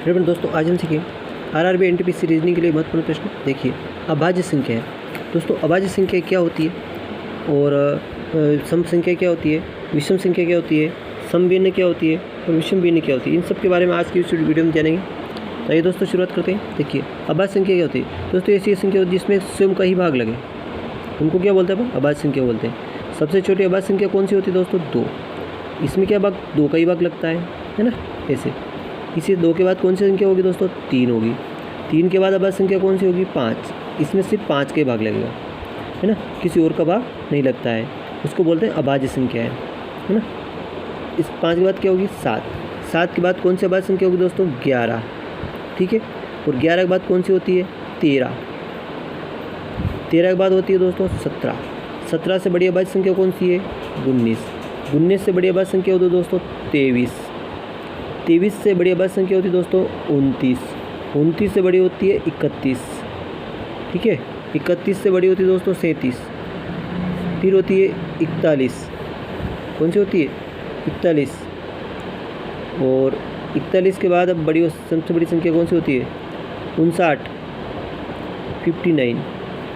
फिर दोस्तों आज हम सीखें आरआरबी एनटीपीसी रीजनिंग के लिए महत्वपूर्ण प्रश्न। देखिए, अभाज्य संख्या है दोस्तों। अभाज्य संख्या क्या होती है और सम संख्या क्या होती है, विषम संख्या क्या होती है, समभिन्न क्या होती है और विषम भिन्न क्या होती है, इन सब के बारे में आज की इस वीडियो में जानेंगे। तो ये दोस्तों शुरुआत करते हैं। देखिए, अभाज्य संख्या क्या होती है दोस्तों? ऐसी संख्या होती है जिसमें स्वयं का ही भाग लगे, उनको क्या बोलते हैं? अभाज्य संख्या बोलते हैं। सबसे छोटी अभाज्य संख्या कौन सी होती है दोस्तों? 2। इसमें क्या भाग? 2 का ही भाग लगता है ना, ऐसे। इसी 2 के बाद कौन सी संख्या होगी दोस्तों? 3 होगी। 3 के बाद अभाज्य संख्या कौन सी होगी? 5। इसमें सिर्फ 5 के भाग लगेगा, है ना, किसी और का भाग नहीं लगता है, उसको बोलते हैं अभाज्य संख्या है ना। इस 5 के बाद क्या होगी? 7। 7 के बाद कौन सी अभाज्य संख्या होगी दोस्तों? 11। ठीक है। और 11 के बाद कौन सी होती है? 13। 13 के बाद होती है दोस्तों 17। 17 से बड़ी अभाज्य संख्या कौन सी है? 19। 19 से बड़ी अभाज्य संख्या होती है दोस्तों 23। 23 से बड़ी अभाज्य संख्या होती है दोस्तों 29। 29 से बड़ी होती है 31। ठीक है। 31 से बड़ी होती है दोस्तों 37। फिर होती है 41। कौन सी होती है? 41। और 41 के बाद अब सबसे बड़ी संख्या कौन सी होती है? 59, 59।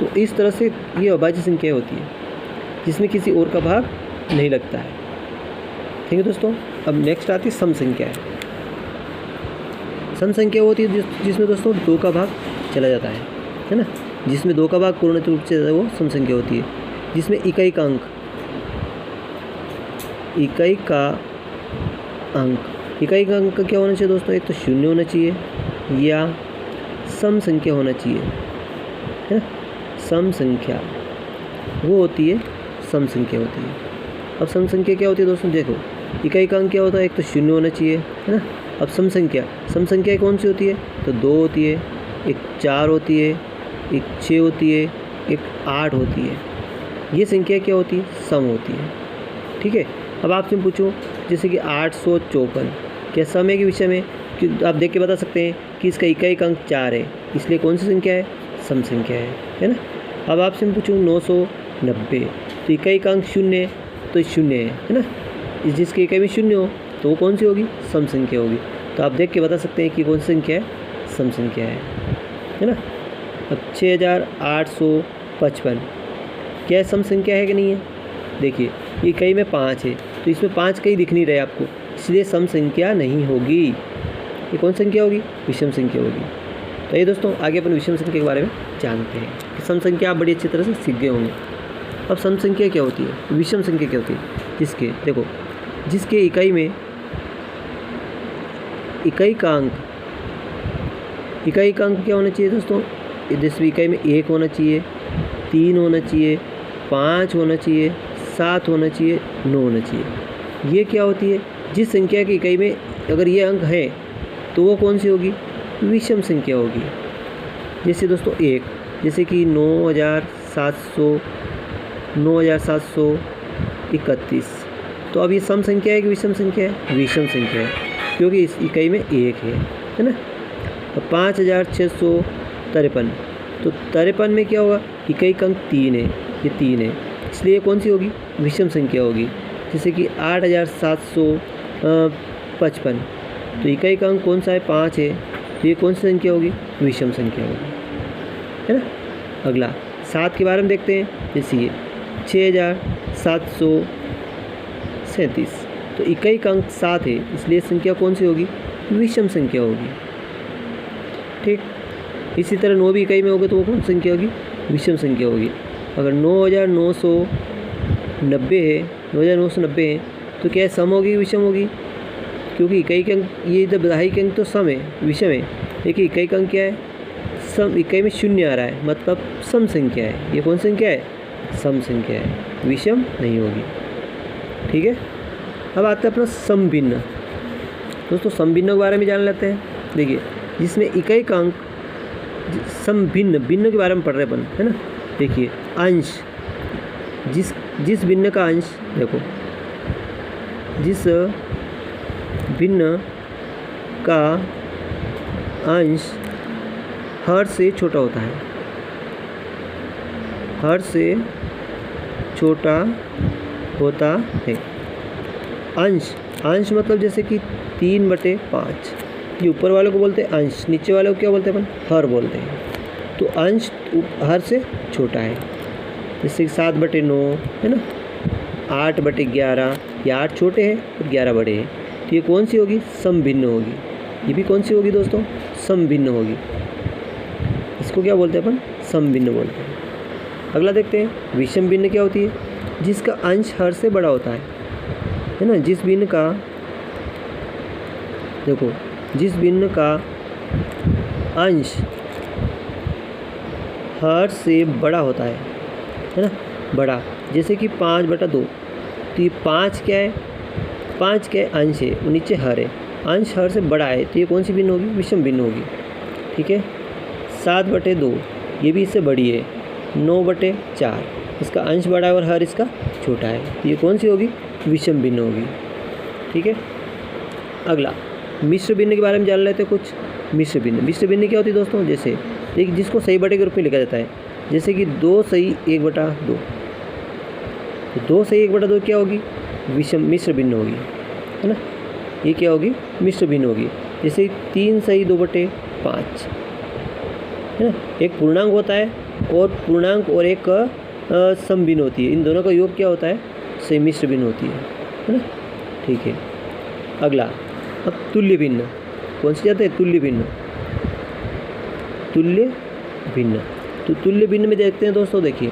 तो इस तरह से ये अभाज्य संख्या होती है जिसमें किसी और का भाग नहीं लगता है। ठीक है दोस्तों। अब नेक्स्ट आती है सम संख्या है। सम संख्या होती है जिसमें दोस्तों 2 का भाग चला जाता है ना। जिसमें 2 का भाग पूर्ण रूप से वो सम संख्या होती है, जिसमें इकाई का अंक क्या होना चाहिए दोस्तों? एक तो 0 होना चाहिए या सम संख्या होना चाहिए, है ना। सम संख्या वो होती है, सम संख्या होती है। अब सम संख्या क्या होती है दोस्तों? देखो, इकाई का अंक क्या होता है? एक तो 0 होना चाहिए, है ना। अब सम संख्या कौन सी होती है? तो 2 होती है, एक 4 होती है, एक 6 होती है, एक 8 होती है। ये संख्या क्या होती है? सम होती है। ठीक है। अब आपसे पूछूं जैसे कि 854 क्या सम है कि विषम है? कि आप देख के बता सकते हैं कि इसका इकाई का अंक 4 है, इसलिए कौन सी संख्या है? सम संख्या है ना। अब आपसे मैं पूछूं 990, तो इकाई का अंक 0 है, तो 0 है ना। जिसकी इकाई में 0 हो तो वो कौन सी होगी? सम संख्या होगी। तो आप देख के बता सकते हैं कि कौन सी संख्या है? सम संख्या है ना। अब 6855 क्या सम संख्या है कि नहीं है? देखिए, इकाई में 5 है, तो इसमें 5 कहीं दिख नहीं रहे आपको, इसलिए सम संख्या नहीं होगी। ये कौन संख्या होगी? विषम संख्या होगी। तो ये दोस्तों आगे अपन विषम संख्या के बारे में जानते हैं कि सम संख्या आप बड़ी अच्छी तरह से सीख गए होंगे। अब सम संख्या क्या होती है, विषम संख्या क्या होती है? जिसके इकाई में इकाई का अंक क्या होना चाहिए दोस्तों? जैसे इकाई में 1 होना चाहिए, 3 होना चाहिए, 5 होना चाहिए, 7 होना चाहिए, 9 होना चाहिए। ये क्या होती है? जिस संख्या की इकाई में अगर ये अंक है तो वो कौन सी होगी? विषम संख्या होगी। जैसे दोस्तों 1, जैसे कि 9731। तो अब ये सम संख्या है कि विषम संख्या है? विषम संख्या है, क्योंकि इस इकाई में 1 है ना। अब 5653, तो 53 में क्या होगा? इकाई का अंक 3 है, ये 3 है, इसलिए कौन सी होगी? विषम संख्या होगी। जैसे कि 8755, तो इकाई का अंक कौन सा है? 5 है, तो ये कौन सी संख्या होगी? विषम संख्या होगी, है ना। अगला 7 के बारे में देखते हैं। जैसे ये 6737, तो इकाई का अंक 7 है, इसलिए संख्या कौन सी होगी? विषम संख्या होगी। ठीक। इसी तरह 9 भी इकाई में होगा तो वो कौन सी संख्या होगी? विषम संख्या होगी। अगर 9990 है, 9990 है, तो क्या सम होगी विषम होगी? क्योंकि इकाई का अंक, ये इधर बधाई के अंक तो सम है, विषम है, लेकिन इकाई का अंक क्या है? सम। इकाई में 0 आ रहा है, मतलब सम संख्या है। ये कौन संख्या है? सम संख्या है, विषम नहीं होगी। ठीक है। अब आता है अपना समभिन्न। दोस्तों समभिन्न के बारे में जान लेते हैं। देखिए, जिसमें इकाई का अंक भिन्न के बारे में पढ़ रहे अपन, है ना। देखिए, अंश, जिस भिन्न का अंश, देखो, जिस भिन्न का अंश हर से छोटा होता है, हर से छोटा होता है। अंश मतलब जैसे कि 3/5, ये ऊपर वाले को बोलते हैं अंश, नीचे वाले को क्या बोलते हैं अपन, हर बोलते हैं। तो अंश हर से छोटा है, जैसे 7/9 है ना, 8/11, ये 8 छोटे हैं और 11 बड़े हैं, तो ये कौन सी होगी, समभिन्न होगी। ये भी कौन सी होगी दोस्तों, समभिन्न होगी। इसको क्या बोलते हैं अपन, समभिन्न बोलते हैं। अगला देखते हैं विषम भिन्न क्या होती है, जिसका अंश हर से बड़ा होता है ना। जिस भिन्न का, देखो जिस भिन्न का अंश हर से बड़ा होता है ना, बड़ा, जैसे कि 5/2, तो ये 5 क्या है, 5 क्या है, अंश है, और नीचे हर है, अंश हर से बड़ा है, तो ये कौन सी भिन्न होगी, विषम भिन्न होगी। ठीक है। 7/2, ये भी इससे बड़ी है। 9/4, इसका अंश बड़ा है और हर इसका छोटा है, तो ये कौन सी होगी, विषम भिन्न होगी। ठीक है। अगला मिश्र भिन्न के बारे में जान लेते हैं कुछ। मिश्र भिन्न क्या होती है दोस्तों, जैसे देखिए जिसको सही बटे के रूप में लिखा जाता है, जैसे कि 2 सही 1/2, तो 2 सही 1/2 क्या होगी, मिश्र भिन्न होगी, है ना। ये क्या होगी, मिश्र भिन्न होगी। जैसे 3 सही 2/5, है ना। एक पूर्णांक होता है और पूर्णांक और एक समभिन्न होती है, इन दोनों का योग क्या होता है, सही मिश्र भिन्न होती है ना। ठीक है। अगला अब तुल्य भिन्न, कौन सी जाते हैं, तुल्य भिन्न। तो तुल्य भिन्न में देखते हैं दोस्तों, देखिए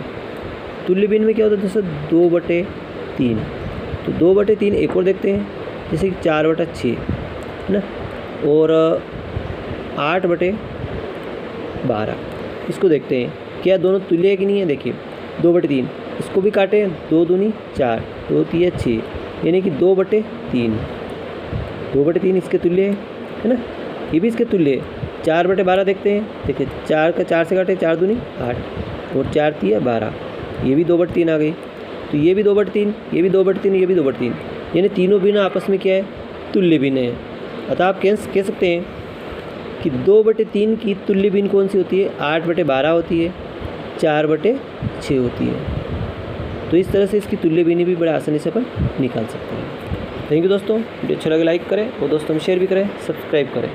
तुल्य भिन्न में क्या होता है दोस्तों, 2/3, तो 2/3 एक और देखते हैं, जैसे कि 4/6 है ना, और 8/12, इसको देखते हैं क्या दोनों तुल्य है कि नहीं है। देखिए 2/3, इसको भी काटें, 2 दूनी 4, 2 3 6, यानी कि 2/3, 2/3 इसके तुल्य है ना, ये भी इसके तुल्य है। 4/12 देखते हैं, देखिए 4 का 4 से काटे, 4 दूनी 8 और 4 3 12, ये भी 2/3 आ गई। तो ये भी 2/3, ये भी 2/3, ये भी 2/3, यानी तीनों भिन्न आपस में क्या है, तुल्य भिन्न है। अतः आप कह सकते हैं कि 2/3 की तुल्य भिन्न कौन सी होती है, 8/12 होती है, 4/6 होती है। तो इस तरह से इसकी तुल्य भिन्न भी बड़े आसानी से अपन निकाल सकते हैं। थैंक यू दोस्तों, वीडियो अच्छा लगे लाइक करें और दोस्तों में शेयर भी करें, सब्सक्राइब करें।